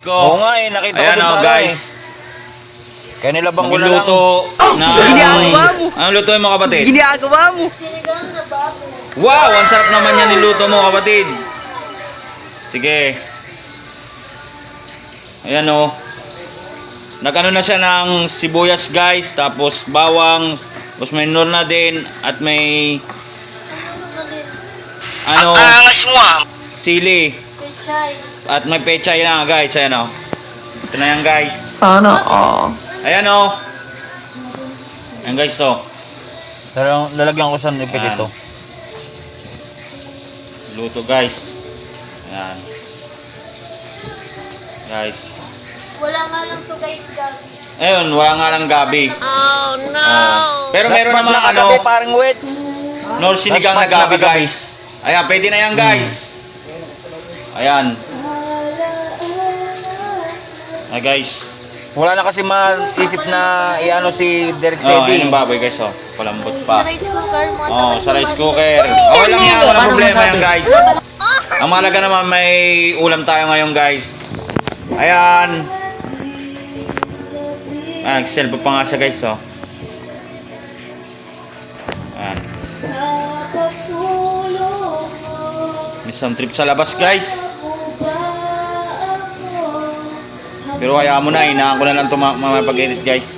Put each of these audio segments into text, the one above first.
Oo nga eh, nakita ko Ayan dun sa ano guys. Kaya nilabang ko na lang. Magluluto na Ginagawa mo. Anong lutuin mo kapatid? Ginagawa mo. Sinigang na baboy. Wow, ang sarap naman yan niluto mo kapatid. Sige. Ayan o. Nagano na siya ng sibuyas guys, tapos bawang, tapos may nor na din, at may ano, sili, Pechay. at may pechay na guys. Ayan o. Ito na yan guys. Sana all. Ayan o. Ayan guys o. Pero lalagyan ko sa nipit Ayan. ito. Luto guys. Ayan. Guys. Wala nga lang to guys, gabi. Ayun, wala nga lang gabi. Oh no! Pero meron naman na ano, kagabi, parang wets. nor sinigang na Last part na gabi kagabi. guys. Ayan, pwede na yan guys. Ayan. Ay guys. Wala na kasi maisip na iano si Derek Oh, Sedi. ayun ang baboy guys oh. Palambot pa. Sa rice cooker mo. Oh, sa rice cooker. Okay lang yan, walang problema yan guys. Ang mahalaga naman may ulam tayo ngayon guys. Ayan. Ayan, cellphone pa nga siya guys oh. Ayan. May isang trip sa labas guys. Pero hayaan mo na, inaan ko na lang ito pag-edit guys.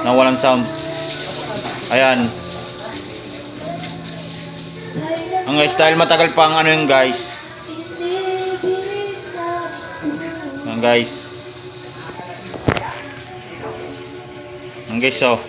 Na walang sound. Ayan. Ang guys, dahil matagal pa ang ano yung guys. Ang guys. Ang guys oh.